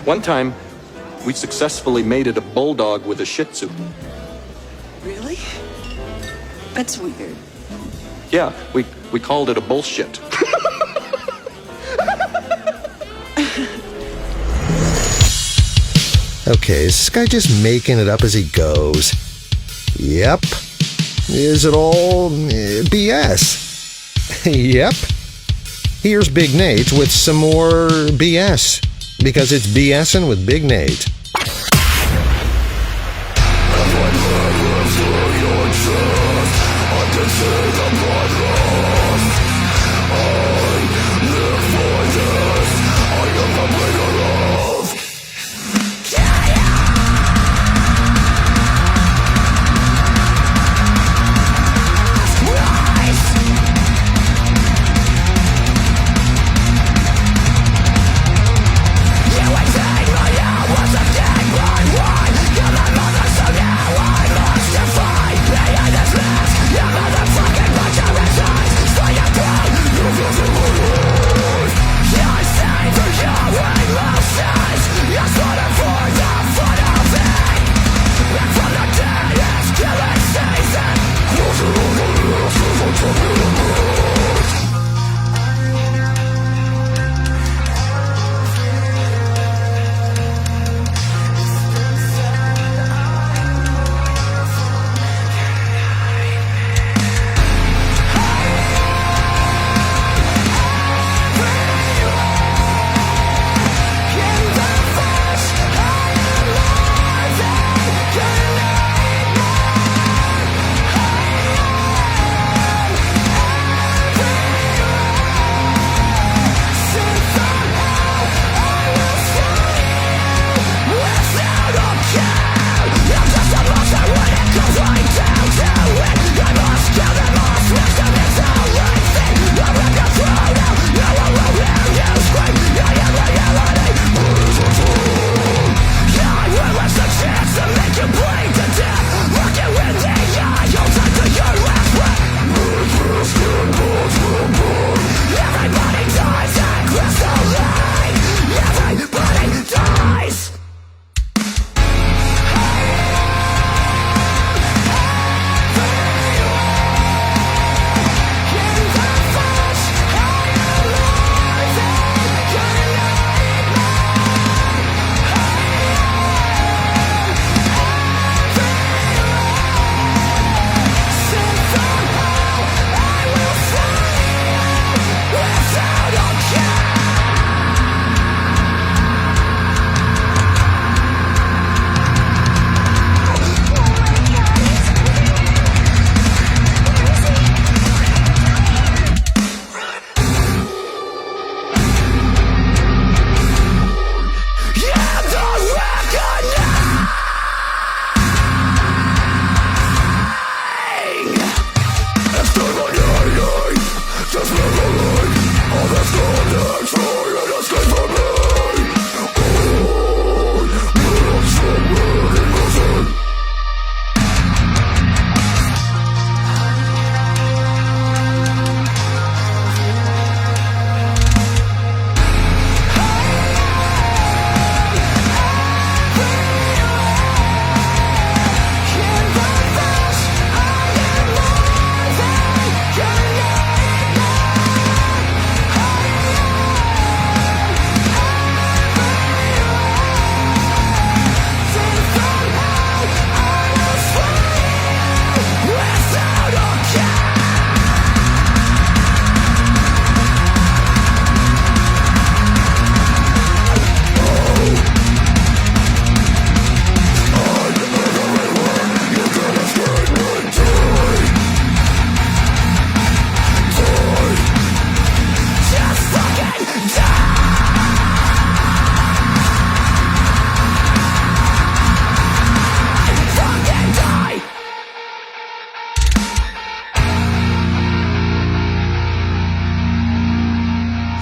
One time, we successfully mated a bulldog with a Shih Tzu. Really? That's weird. Yeah, we called it a bullshit. Okay, is this guy just making it up as he goes? Yep. Is it all BS? Yep. Here's Big Nate with some more BS, because it's BSing with Big Nate.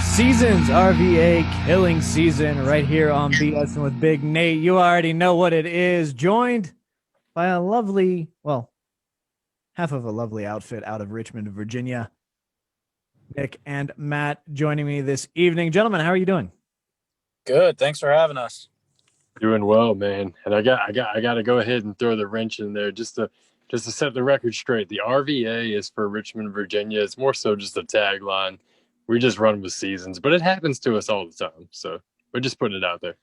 Seasons RVA killing season right here on BS with Big Nate. You already know what it is. Joined by a lovely, well, half of a lovely outfit out of Richmond, Virginia. Nick and Matt joining me this evening. Gentlemen, how are you doing? Good. Thanks for having us. Doing well, man. And I got to go ahead and throw the wrench in there just to set the record straight. The RVA is for Richmond, Virginia. It's more so just a tagline. We just run with seasons, but it happens to us all the time. So we're just putting it out there.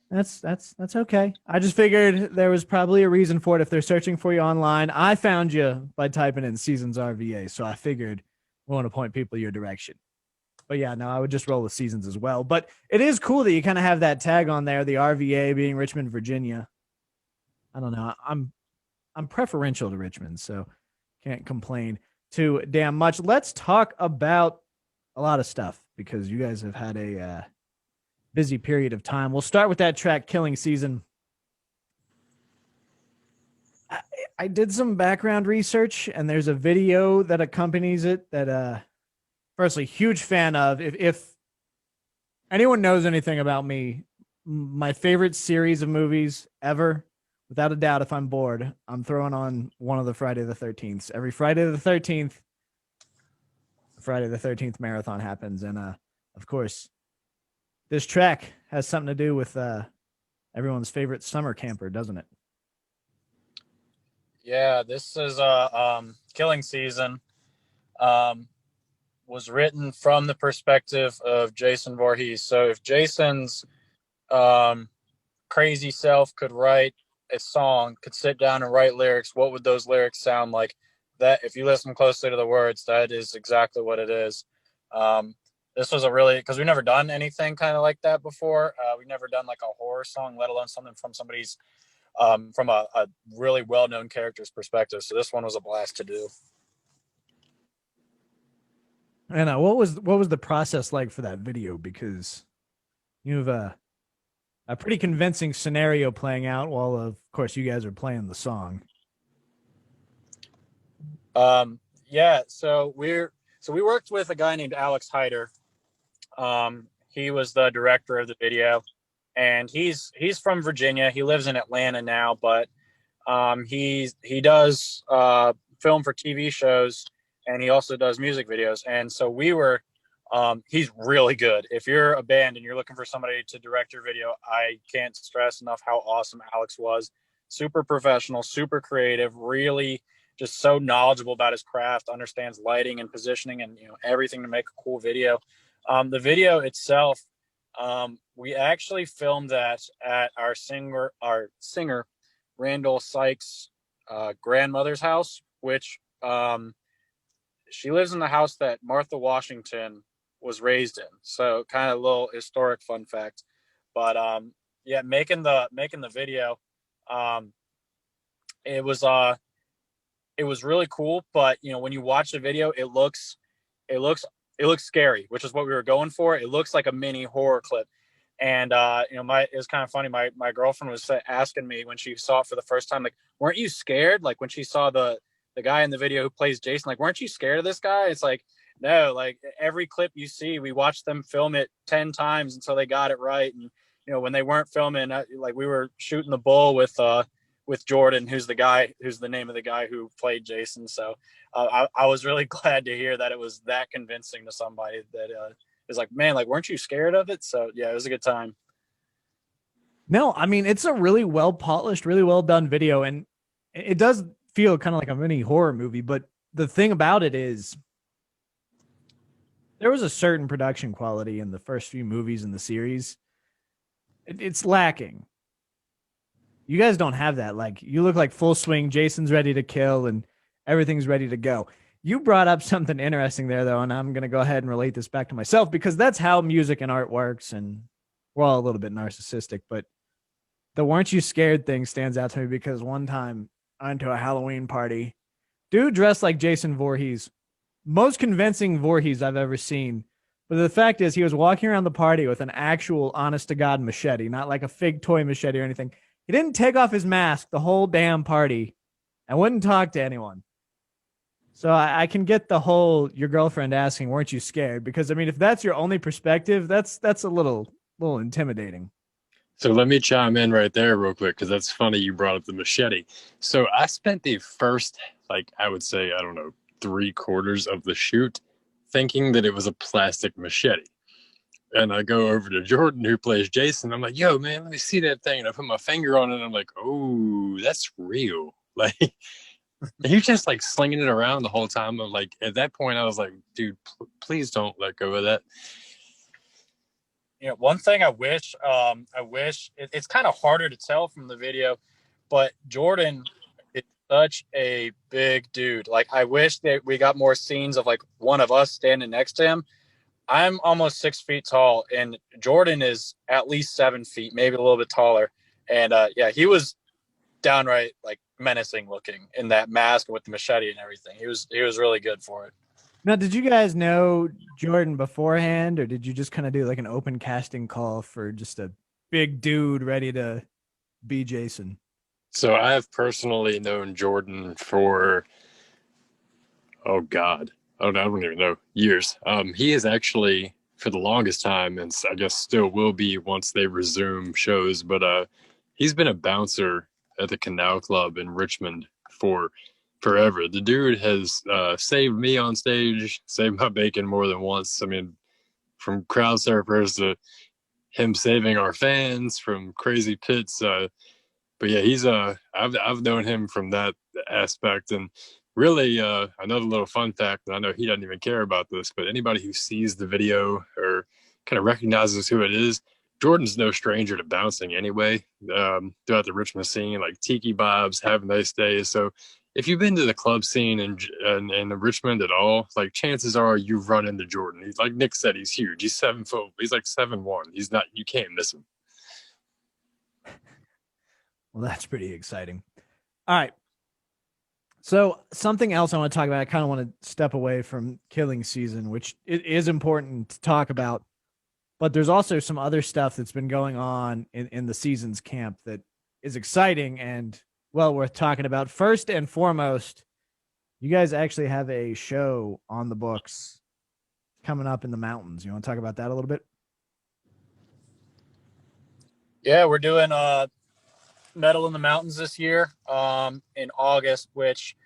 That's okay. I just figured there was probably a reason for it if they're searching for you online. I found you by typing in Seasons RVA, so I figured we want to point people your direction. But yeah, no, I would just roll with Seasons as well. But it is cool that you kind of have that tag on there, the RVA being Richmond, Virginia. I don't know. I'm preferential to Richmond, so can't complain too damn much. Let's talk about a lot of stuff because you guys have had a busy period of time. We'll start with that track, Killing Season. I did some background research, and there's a video that accompanies it that, firstly, huge fan of. If anyone knows anything about me, my favorite series of movies ever, without a doubt, if I'm bored, I'm throwing on one of the Friday the 13th. Every Friday the 13th, Friday the 13th marathon happens. And, of course, this track has something to do with everyone's favorite summer camper, doesn't it? Yeah, this is Killing Season. Was written from the perspective of Jason Voorhees. So if Jason's crazy self could write a song, could sit down and write lyrics, what would those lyrics sound like? That, if you listen closely to the words, that is exactly what it is. This was a really, because we've never done anything kind of like that before. We've never done like a horror song, let alone something from somebody's, from a really well-known character's perspective. So this one was a blast to do. And what was the process like for that video? Because you have a pretty convincing scenario playing out while, of course, you guys are playing the song. Yeah, so we worked with a guy named Alex Hyder. He was the director of the video, and he's from Virginia. He lives in Atlanta now, but he does film for TV shows, and he also does music videos. And so we were he's really good. If you're a band and you're looking for somebody to direct your video, I can't stress enough how awesome Alex was. Super professional, super creative, really just so knowledgeable about his craft, understands lighting and positioning and everything to make a cool video. The video itself, we actually filmed that at our singer Randall Sykes' grandmother's house, which she lives in the house that Martha Washington was raised in. So kind of a little historic fun fact. But yeah, making the video, it was really cool. But when you watch the video, it looks scary, which is what we were going for. It looks like a mini horror clip. And it was kind of funny. My girlfriend was asking me when she saw it for the first time, like, weren't you scared? Like when she saw the guy in the video who plays Jason, like, weren't you scared of this guy? It's like, no, like every clip you see, we watched them film it 10 times until they got it right. And, when they weren't filming, like we were shooting the bull with Jordan, who's the name of the guy who played Jason. So I was really glad to hear that it was that convincing to somebody that is like, man, like, weren't you scared of it? So yeah, it was a good time. No, I mean, it's a really well polished, really well done video. And it does feel kind of like a mini horror movie. But the thing about it is there was a certain production quality in the first few movies in the series. It's lacking. You guys don't have that. Like, you look like full swing. Jason's ready to kill and everything's ready to go. You brought up something interesting there, though, and I'm going to go ahead and relate this back to myself because that's how music and art works. And we're all a little bit narcissistic, but the "weren't you scared" thing stands out to me because one time I went to a Halloween party. Dude dressed like Jason Voorhees. Most convincing Voorhees I've ever seen. But the fact is, he was walking around the party with an actual honest-to-God machete, not like a fake toy machete or anything. He didn't take off his mask the whole damn party and wouldn't talk to anyone. So I can get the whole your girlfriend asking, weren't you scared? Because, I mean, if that's your only perspective, that's a little intimidating. So let me chime in right there real quick because that's funny you brought up the machete. So I spent the first, I would say, 3/4 of the shoot thinking that it was a plastic machete. And I go over to Jordan, who plays Jason. I'm like, yo, man, let me see that thing. And I put my finger on it. And I'm like, oh, that's real. Like, he's just like slinging it around the whole time. I'm like, at that point, I was like, dude, please don't let go of that. One thing it's kind of harder to tell from the video, but Jordan is such a big dude. Like, I wish that we got more scenes of like one of us standing next to him. I'm almost 6 feet tall, and Jordan is at least 7 feet, maybe a little bit taller. And he was downright like menacing looking in that mask with the machete and everything. He was really good for it. Now, did you guys know Jordan beforehand, or did you just kind of do like an open casting call for just a big dude ready to be Jason? So I have personally known Jordan for, oh God, I don't even know, years. He is actually, for the longest time, and I guess still will be once they resume shows, but he's been a bouncer at the Canal Club in Richmond for forever. The dude has saved me on stage, saved my bacon more than once. I mean, from crowd surfers to him saving our fans from crazy pits. But yeah, he's I've known him from that aspect. And really, another little fun fact, and I know he doesn't even care about this, but anybody who sees the video or kind of recognizes who it is, Jordan's no stranger to bouncing anyway. Throughout the Richmond scene, like Tiki Bob's, Have a Nice Day. So if you've been to the club scene in Richmond at all, like chances are you've run into Jordan. He's, like Nick said, he's huge. He's 7 foot. He's like 7'1". He's not. You can't miss him. Well, that's pretty exciting. All right. So something else I want to talk about, I kind of want to step away from killing season, which it is important to talk about, but there's also some other stuff that's been going on in the season's camp that is exciting and well worth talking about. First and foremost, you guys actually have a show on the books coming up in the mountains. You want to talk about that a little bit? Yeah, we're doing Metal in the Mountains this year in August, which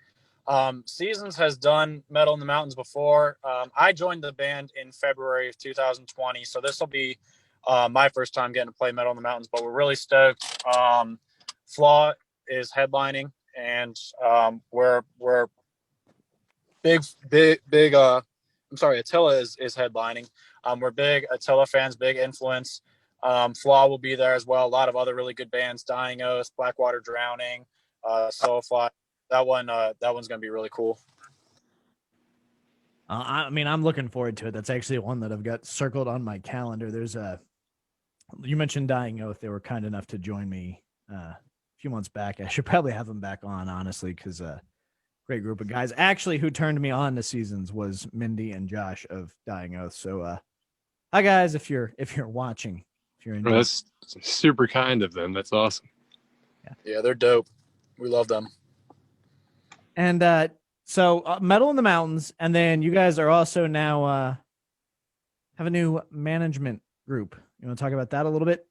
Seasons has done Metal in the Mountains before. I joined the band in February of 2020, so this will be my first time getting to play Metal in the Mountains, but we're really stoked. Flaw is headlining, and we're big I'm sorry, Attila is headlining. We're big Attila fans, big influence. Flaw will be there as well. A lot of other really good bands: Dying Oath, Blackwater Drowning, Soulfly. That one's gonna be really cool. I mean, I'm looking forward to it. That's actually one that I've got circled on my calendar. You mentioned Dying Oath. They were kind enough to join me a few months back. I should probably have them back on, honestly, because great group of guys. Actually, who turned me on to Seasons was Mindy and Josh of Dying Oath. So, hi guys, if you're watching, if you're Well, that's super kind of them. That's awesome. Yeah, they're dope. We love them. And so Metal in the Mountains, and then you guys are also now have a new management group. You want to talk about that a little bit?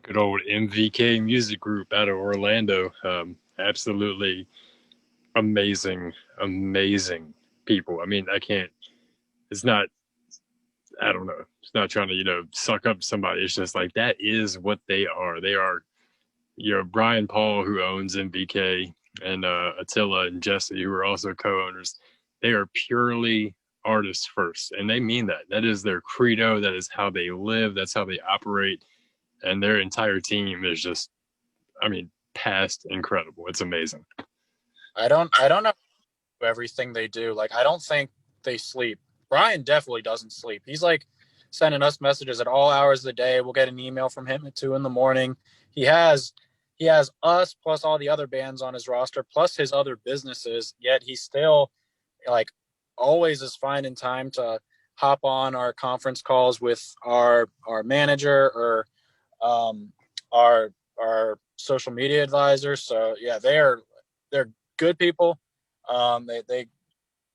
Good old MVK Music Group out of Orlando. Absolutely amazing people. I mean, it's not trying to, suck up somebody. It's just like, that is what they are. They are, Brian Paul, who owns MVK, and Attila and Jesse, who are also co-owners. They are purely artists first, and they mean that. That is their credo. That is how they live. That's how they operate. And their entire team is just, past incredible. It's amazing. I don't know everything they do. Like, I don't think they sleep. Brian definitely doesn't sleep. He's like sending us messages at all hours of the day. We'll get an email from him at 2 a.m. He has us plus all the other bands on his roster, plus his other businesses, yet he still like always is finding time to hop on our conference calls with our manager or our social media advisor. So yeah, they're good people. They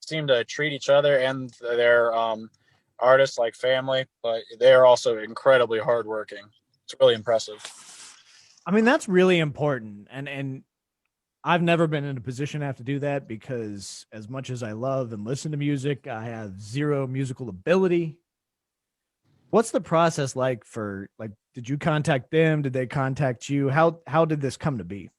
seem to treat each other and their artists like family, but they're also incredibly hardworking. It's really impressive. I mean, that's really important. And I've never been in a position to have to do that because as much as I love and listen to music, I have zero musical ability. What's the process like for like? Did you contact them? Did they contact you? How did this come to be?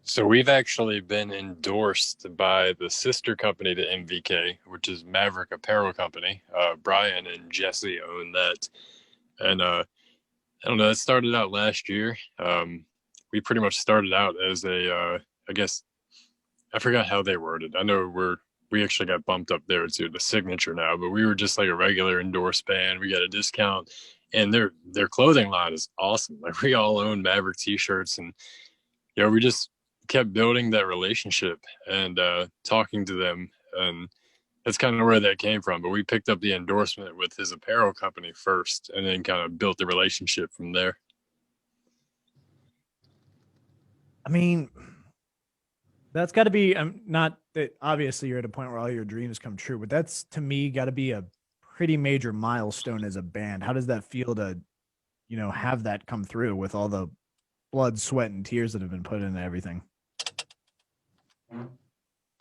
So we've actually been endorsed by the sister company to MVK, which is Maverick Apparel Company. Brian and Jesse own that, and I don't know. It started out last year. We pretty much started out as I guess I forgot how they worded. I know we actually got bumped up there to the signature now, but we were just like a regular endorsed band. We got a discount, and their clothing line is awesome. Like we all own Maverick t-shirts, and we just kept building that relationship and talking to them, and that's kind of where that came from. But we picked up the endorsement with his apparel company first, and then kind of built the relationship from there. I mean, that's got to be not that obviously you're at a point where all your dreams come true, but that's to me got to be a pretty major milestone as a band. How does that feel to, have that come through with all the blood, sweat, and tears that have been put into everything?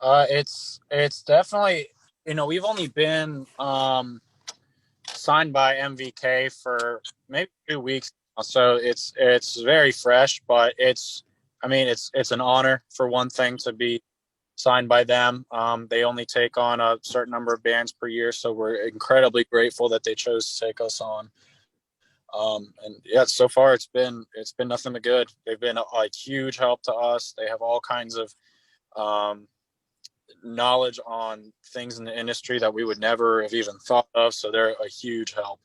It's definitely, we've only been signed by MVK for maybe 2 weeks now, so it's very fresh, but it's an honor for one thing to be signed by them. They only take on a certain number of bands per year, so we're incredibly grateful that they chose to take us on. And yeah, so far it's been nothing but good. They've been a huge help to us. They have all kinds of knowledge on things in the industry that we would never have even thought of. So they're a huge help.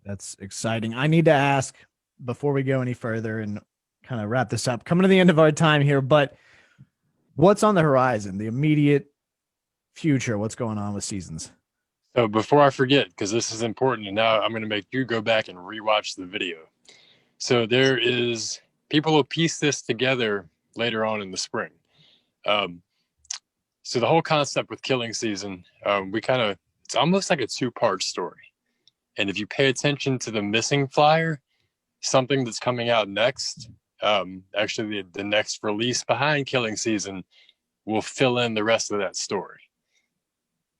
That's exciting. I need to ask before we go any further and kind of wrap this up, coming to the end of our time here, but what's on the horizon, the immediate future? What's going on with Seasons? So before I forget, because this is important, and now I'm going to make you go back and rewatch the video. So people will piece this together later on in the spring. So the whole concept with Killing Season, it's almost like a 2-part story. And if you pay attention to the missing flyer, something that's coming out next, actually the next release behind Killing Season will fill in the rest of that story.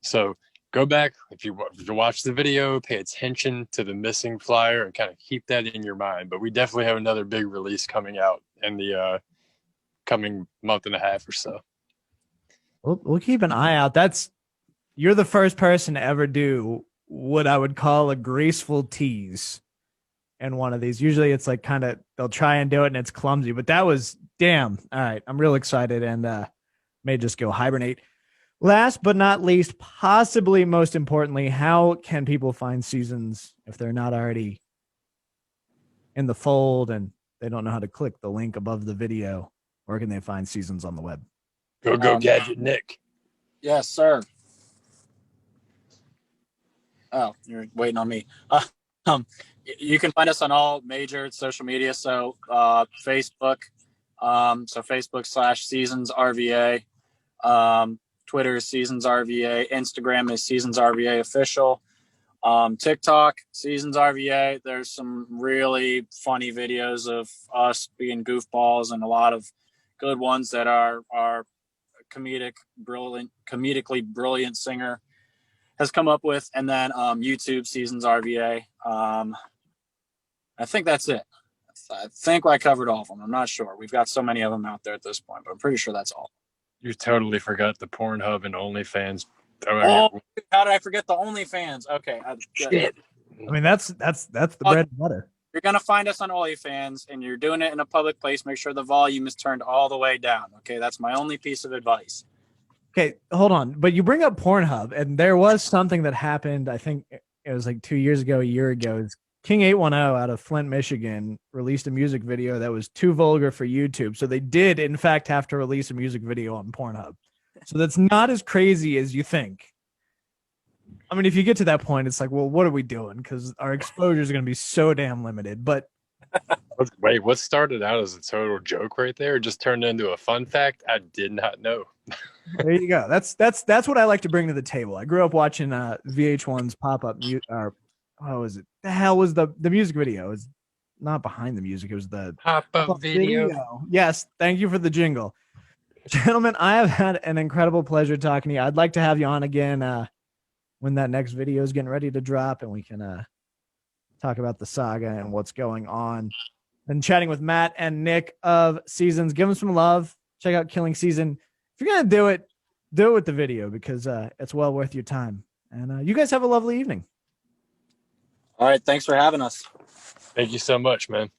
So go back, if you watch the video, pay attention to the missing flyer and kind of keep that in your mind. But we definitely have another big release coming out in the coming month and a half or so. We'll keep an eye out. You're the first person to ever do what I would call a graceful tease in one of these. Usually it's like they'll try and do it and it's clumsy, but that was damn. All right. I'm real excited and may just go hibernate. Last but not least, possibly most importantly, how can people find Seasons if they're not already in the fold and they don't know how to click the link above the video? Where can they find Seasons on the web? Go Gadget Nick. Yes, sir. Oh, you're waiting on me. You can find us on all major social media. So Facebook, Facebook/Seasons RVA. Twitter is Seasons RVA. Instagram is Seasons RVA official. TikTok, Seasons RVA. There's some really funny videos of us being goofballs and a lot of good ones that are comedically brilliant singer has come up with. And then YouTube, Seasons RVA. I think that's it. I think I covered all of them. I'm not sure. We've got so many of them out there at this point, but I'm pretty sure that's all. You totally forgot the Pornhub and OnlyFans. Oh, how did I forget the OnlyFans? Okay. Shit. I mean, that's the bread and butter. You're going to find us on OnlyFans and you're doing it in a public place. Make sure the volume is turned all the way down. Okay. That's my only piece of advice. Okay. Hold on. But you bring up Pornhub and there was something that happened. I think it was like 2 years ago, a year ago. It's King 810 out of Flint, Michigan released a music video that was too vulgar for YouTube. So they did in fact have to release a music video on Pornhub. So that's not as crazy as you think. I mean, if you get to that point, it's like, well, what are we doing? Because our exposure is going to be so damn limited. But wait, what started out as a total joke right there just turned into a fun fact I did not know. There you go. That's what I like to bring to the table. I grew up watching VH1's pop-up. What was it? The hell was the music video? It was not behind the music. It was the pop-up video. Yes. Thank you for the jingle. Gentlemen, I have had an incredible pleasure talking to you. I'd like to have you on again when that next video is getting ready to drop, and we can talk about the saga and what's going on. Been chatting with Matt and Nick of Seasons. Give them some love. Check out Killing Season. If you're gonna do it with the video, because it's well worth your time. And you guys have a lovely evening. All right. Thanks for having us. Thank you so much, man.